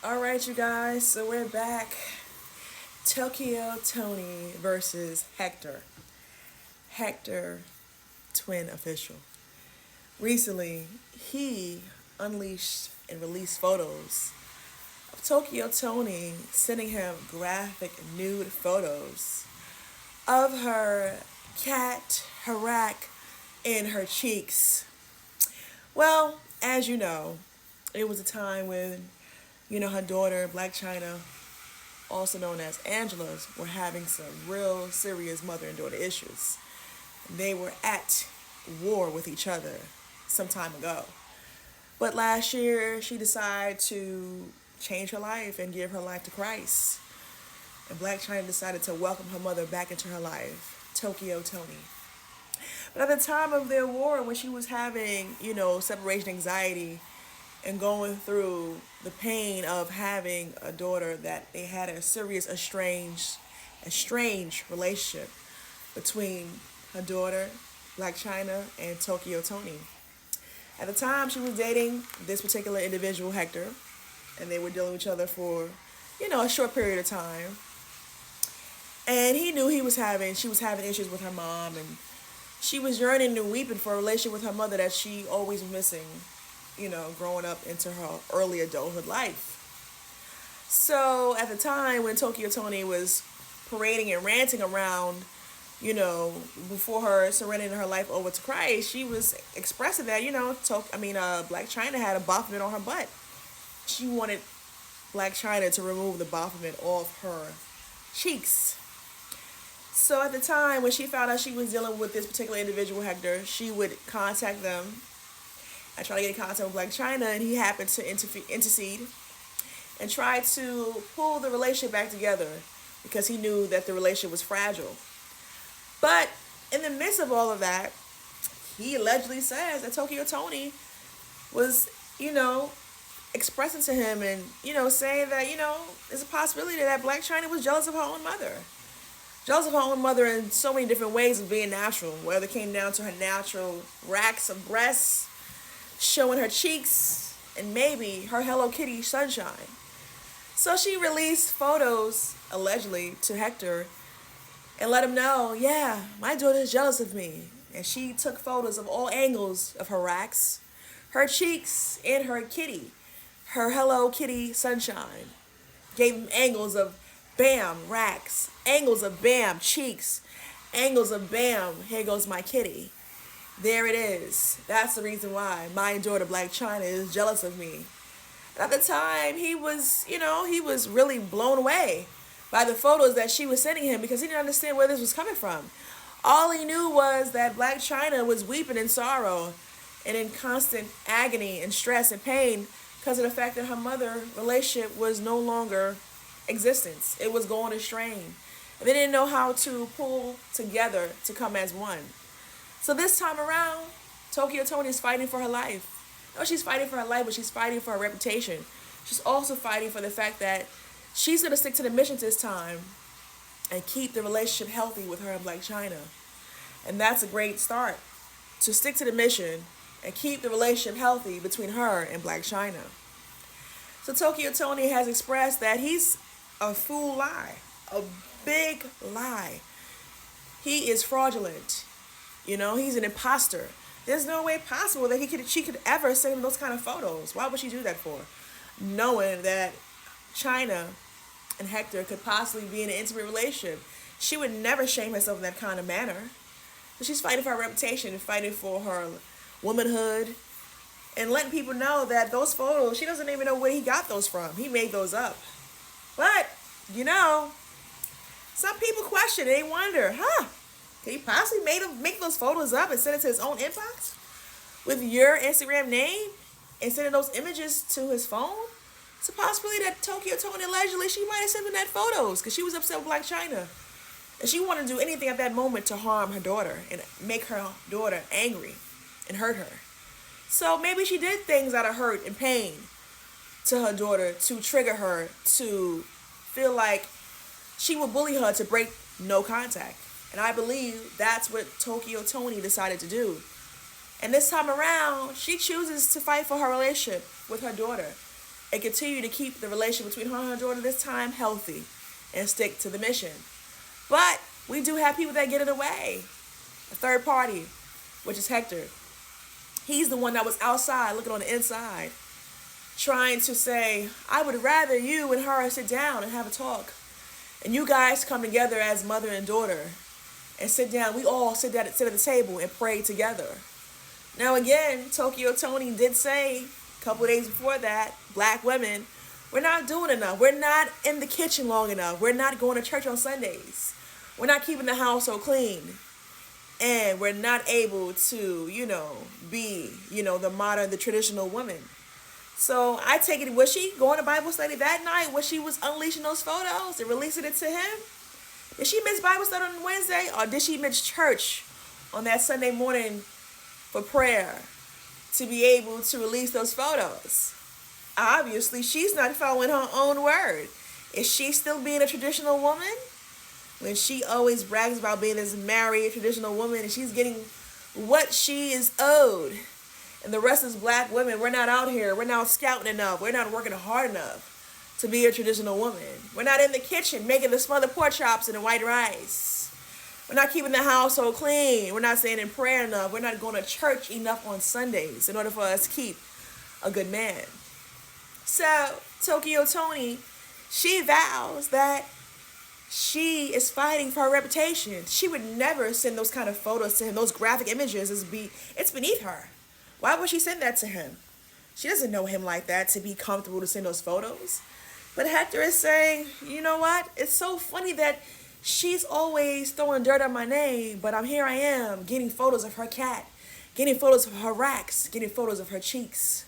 All right, you guys, so we're back. Toni versus Hector. Hector, twin official. Recently, he unleashed and released photos of Toni sending him graphic nude photos of her cat, her rack, and her cheeks. Well, as you know, it was a time when, her daughter, Black China, also known as Angela's, were having some real serious mother and daughter issues. They were at war with each other some time ago. But last year, she decided to change her life and give her life to Christ. And Black China decided to welcome her mother back into her life, Toni. But at the time of their war, when she was having, separation anxiety and going through the pain of having a daughter, that they had a serious estranged relationship between her daughter, Black China, and Toni. At the time, she was dating this particular individual, Hector, and they were dealing with each other for, a short period of time. And he knew she was having issues with her mom, and she was yearning and weeping for a relationship with her mother that she always was missing, growing up into her early adulthood life. So at the time when Toni was parading and ranting around, before her surrendering her life over to Christ, she was expressing that, Black China had a Baphomet on her butt. She wanted Black China to remove the Baphomet off her cheeks. So at the time when she found out she was dealing with this particular individual, Hector, she would contact them and try to get in contact with Black China, and he happened to intercede and try to pull the relationship back together because he knew that the relationship was fragile. But in the midst of all of that, he allegedly says that Toni was, expressing to him and, saying that, there's a possibility that Black China was jealous of her own mother. Jealous of her own mother in so many different ways of being natural, whether it came down to her natural racks of breasts, showing her cheeks, and maybe her Hello Kitty sunshine. So she released photos, allegedly, to Hector and let him know, yeah, my daughter is jealous of me. And she took photos of all angles of her racks, her cheeks, and her kitty, her Hello Kitty sunshine. Gave him angles of bam, racks, angles of bam, cheeks, angles of bam, here goes my kitty. There it is. That's the reason why my daughter, Black China, is jealous of me. And at the time, he was really blown away by the photos that she was sending him because he didn't understand where this was coming from. All he knew was that Black China was weeping in sorrow and in constant agony and stress and pain because of the fact that her mother relationship was no longer existence. It was going astray. And they didn't know how to pull together to come as one. So this time around, Toni is fighting for her life. No, she's fighting for her life, but she's fighting for her reputation. She's also fighting for the fact that she's going to stick to the mission this time and keep the relationship healthy with her and Black China. And that's a great start, to stick to the mission and keep the relationship healthy between her and Black China. So Toni has expressed that he's a full lie, a big lie. He is fraudulent. He's an imposter. There's no way possible that she could ever send him those kind of photos. Why would she do that for? Knowing that China and Hector could possibly be in an intimate relationship. She would never shame herself in that kind of manner. But she's fighting for her reputation and fighting for her womanhood and letting people know that those photos, she doesn't even know where he got those from. He made those up. But, some people question, they wonder, can he possibly make those photos up and send it to his own inbox with your Instagram name and sending those images to his phone? It's a possibility that Toni allegedly, she might have sent him that photos because she was upset with Black China. And she wanted to do anything at that moment to harm her daughter and make her daughter angry and hurt her. So maybe she did things out of hurt and pain to her daughter to trigger her to feel like she would bully her to break no contact. And I believe that's what Toni decided to do. And this time around, she chooses to fight for her relationship with her daughter. and continue to keep the relationship between her and her daughter this time healthy and stick to the mission. But we do have people that get in the way. A third party, which is Hector. He's the one that was outside looking on the inside, trying to say, I would rather you and her sit down and have a talk. And you guys come together as mother and daughter and sit down. We all sit at the table and pray together. Now again, Tokyo Toni did say a couple of days before that, black women, we're not doing enough. We're not in the kitchen long enough. We're not going to church on Sundays. We're not keeping the household clean. And we're not able to, be, the traditional woman. So I take it, was she going to Bible study that night when she was unleashing those photos and releasing it to him? Did she miss Bible study on Wednesday, or did she miss church on that Sunday morning for prayer to be able to release those photos? Obviously, she's not following her own word. Is she still being a traditional woman? When she always brags about being this married traditional woman and she's getting what she is owed. And the rest is black women. We're not out here. We're not scouting enough. We're not working hard enough to be a traditional woman. We're not in the kitchen making the smothered pork chops and the white rice. We're not keeping the household clean. We're not saying in prayer enough. We're not going to church enough on Sundays in order for us to keep a good man. So Tokyo Toni, she vows that she is fighting for her reputation. She would never send those kind of photos to him. Those graphic images, it's beneath her. Why would she send that to him? She doesn't know him like that to be comfortable to send those photos. But Hector is saying, you know what? It's so funny that she's always throwing dirt on my name, but here I am getting photos of her cat, getting photos of her racks, getting photos of her cheeks.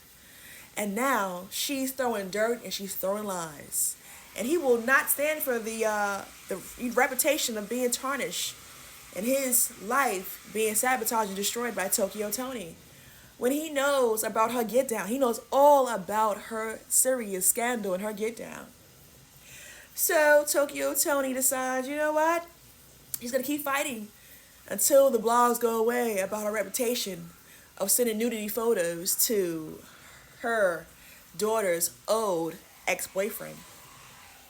And now she's throwing dirt and she's throwing lies. And he will not stand for the reputation of being tarnished and his life being sabotaged and destroyed by Tokyo Toni. When he knows about her get down, he knows all about her serious scandal and her get down. So Tokyo Toni decides, you know what? He's going to keep fighting until the blogs go away about her reputation of sending nudity photos to her daughter's old ex-boyfriend,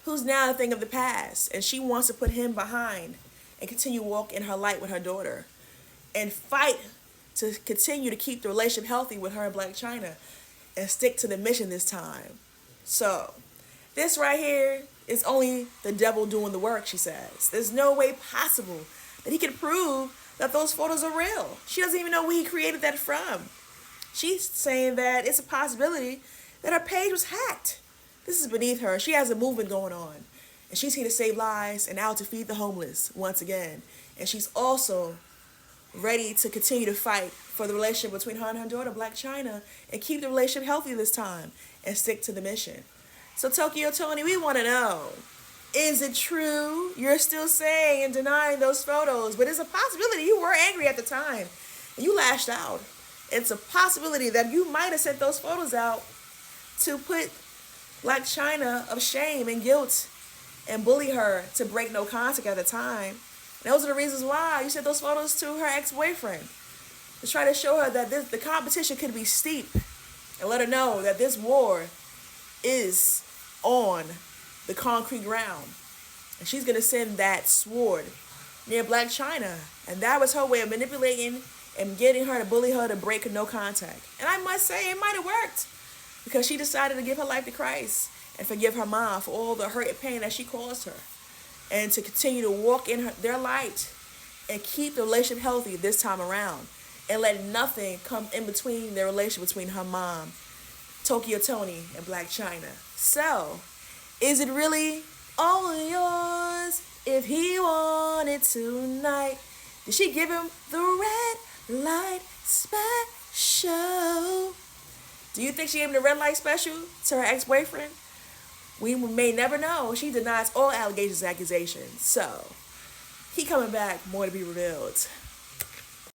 who's now a thing of the past, and she wants to put him behind and continue walk in her light with her daughter and fight to continue to keep the relationship healthy with her and Blac Chyna and stick to the mission this time. So this right here is only the devil doing the work, she says. There's no way possible that he can prove that those photos are real. She doesn't even know where he created that from. She's saying that it's a possibility that her page was hacked. This is beneath her. She has a movement going on. And she's here to save lives and out to feed the homeless once again. And she's also ready to continue to fight for the relationship between her and her daughter, Blac Chyna, and keep the relationship healthy this time and stick to the mission. So Tokyo Toni, we want to know, is it true you're still saying and denying those photos? But it's a possibility you were angry at the time and you lashed out. It's a possibility that you might have sent those photos out to put Blac Chyna of shame and guilt and bully her to break no contact at the time. And those are the reasons why you sent those photos to her ex-boyfriend, to try to show her that the competition could be steep and let her know that this war is on the concrete ground. And she's going to send that sword near Blac Chyna. And that was her way of manipulating and getting her to bully her to break no contact. And I must say, it might have worked, because she decided to give her life to Christ and forgive her mom for all the hurt and pain that she caused her, and to continue to walk in their light and keep the relationship healthy this time around, and let nothing come in between their relationship between her mom, Tokyo Toni, and Blac Chyna. So, is it really all yours if he wanted tonight? Did she give him the red light special? Do you think she gave him the red light special to her ex-boyfriend? We may never know. She denies all allegations and accusations. So, he coming back, more to be revealed.